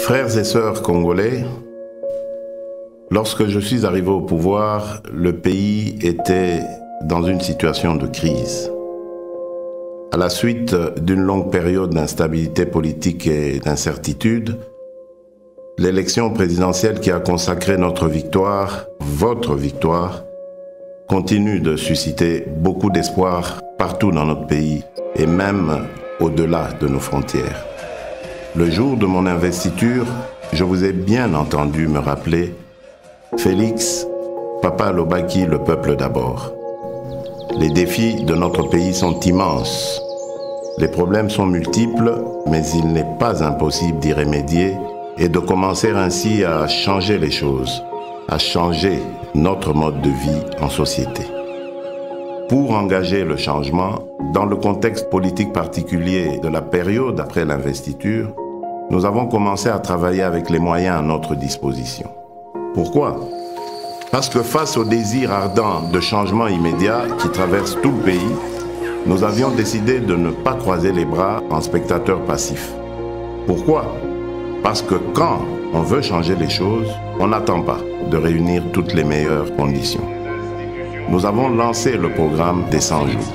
Frères et sœurs congolais, lorsque je suis arrivé au pouvoir, le pays était dans une situation de crise. À la suite d'une longue période d'instabilité politique et d'incertitude, l'élection présidentielle qui a consacré notre victoire, votre victoire, continue de susciter beaucoup d'espoir partout dans notre pays et même au-delà de nos frontières. Le jour de mon investiture, je vous ai bien entendu me rappeler « Félix, Papa Lobaki, le peuple d'abord ». Les défis de notre pays sont immenses. Les problèmes sont multiples, mais il n'est pas impossible d'y remédier et de commencer ainsi à changer les choses, à changer notre mode de vie en société. Pour engager le changement, dans le contexte politique particulier de la période après l'investiture, nous avons commencé à travailler avec les moyens à notre disposition. Pourquoi ? Parce que face au désir ardent de changement immédiat qui traverse tout le pays, nous avions décidé de ne pas croiser les bras en spectateurs passifs. Pourquoi ? Parce que quand on veut changer les choses, on n'attend pas de réunir toutes les meilleures conditions. Nous avons lancé le programme des 100 jours.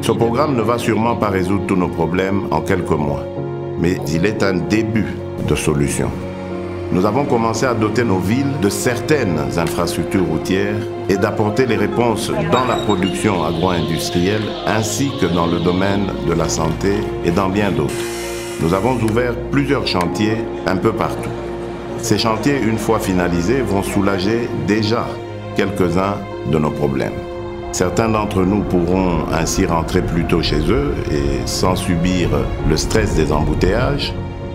Ce programme ne va sûrement pas résoudre tous nos problèmes en quelques mois, mais il est un début de solution. Nous avons commencé à doter nos villes de certaines infrastructures routières et d'apporter les réponses dans la production agro-industrielle ainsi que dans le domaine de la santé et dans bien d'autres. Nous avons ouvert plusieurs chantiers un peu partout. Ces chantiers, une fois finalisés, vont soulager déjà quelques-uns de nos problèmes. Certains d'entre nous pourront ainsi rentrer plus tôt chez eux et sans subir le stress des embouteillages,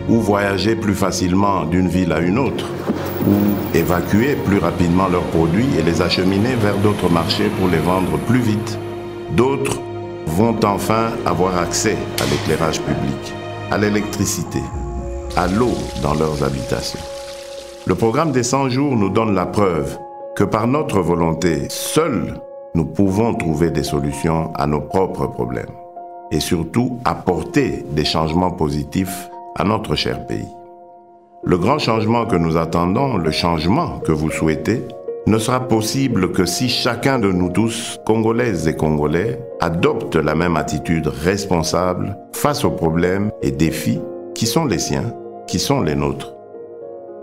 ou voyager plus facilement d'une ville à une autre, ou évacuer plus rapidement leurs produits et les acheminer vers d'autres marchés pour les vendre plus vite. D'autres vont enfin avoir accès à l'éclairage public, à l'électricité, à l'eau dans leurs habitations. Le programme des 100 jours nous donne la preuve que par notre volonté, seuls nous pouvons trouver des solutions à nos propres problèmes et surtout apporter des changements positifs à notre cher pays. Le grand changement que nous attendons, le changement que vous souhaitez, ne sera possible que si chacun de nous tous, Congolaises et Congolais, adopte la même attitude responsable face aux problèmes et défis qui sont les siens, qui sont les nôtres.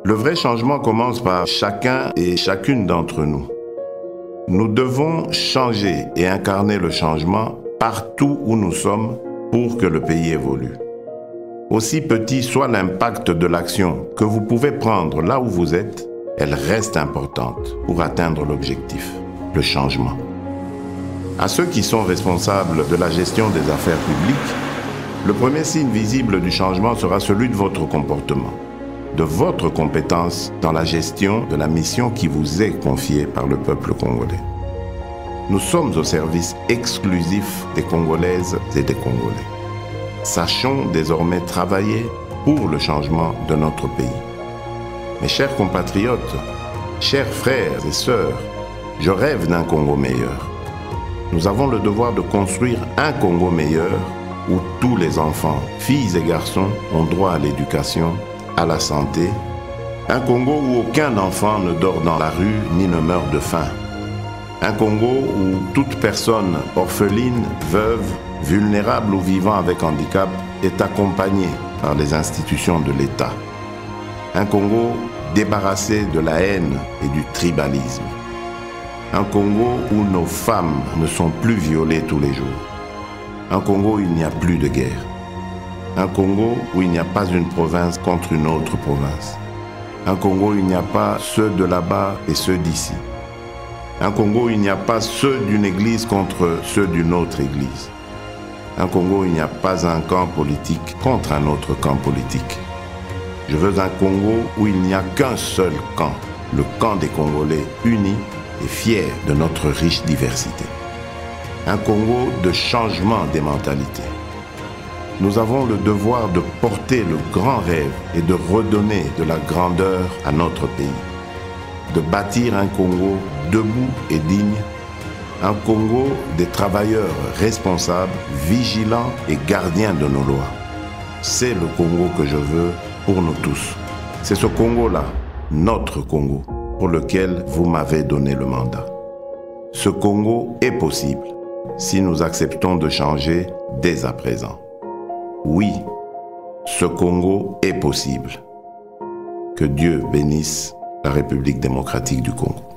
Le vrai changement commence par chacun et chacune d'entre nous. Nous devons changer et incarner le changement partout où nous sommes pour que le pays évolue. Aussi petit soit l'impact de l'action que vous pouvez prendre là où vous êtes, elle reste importante pour atteindre l'objectif, le changement. À ceux qui sont responsables de la gestion des affaires publiques, le premier signe visible du changement sera celui de votre comportement, de votre compétence dans la gestion de la mission qui vous est confiée par le peuple congolais. Nous sommes au service exclusif des Congolaises et des Congolais. Sachons désormais travailler pour le changement de notre pays. Mes chers compatriotes, chers frères et sœurs, je rêve d'un Congo meilleur. Nous avons le devoir de construire un Congo meilleur où tous les enfants, filles et garçons, ont droit à l'éducation, à la santé. Un Congo où aucun enfant ne dort dans la rue ni ne meurt de faim. Un Congo où toute personne orpheline, veuve, vulnérable ou vivant avec handicap est accompagné par les institutions de l'État. Un Congo débarrassé de la haine et du tribalisme. Un Congo où nos femmes ne sont plus violées tous les jours. Un Congo où il n'y a plus de guerre. Un Congo où il n'y a pas une province contre une autre province. Un Congo où il n'y a pas ceux de là-bas et ceux d'ici. Un Congo où il n'y a pas ceux d'une église contre ceux d'une autre église. Un Congo où il n'y a pas un camp politique contre un autre camp politique. Je veux un Congo où il n'y a qu'un seul camp, le camp des Congolais unis et fiers de notre riche diversité. Un Congo de changement des mentalités. Nous avons le devoir de porter le grand rêve et de redonner de la grandeur à notre pays. De bâtir un Congo debout et digne, un Congo des travailleurs responsables, vigilants et gardiens de nos lois. C'est le Congo que je veux pour nous tous. C'est ce Congo-là, notre Congo, pour lequel vous m'avez donné le mandat. Ce Congo est possible si nous acceptons de changer dès à présent. Oui, ce Congo est possible. Que Dieu bénisse la République démocratique du Congo.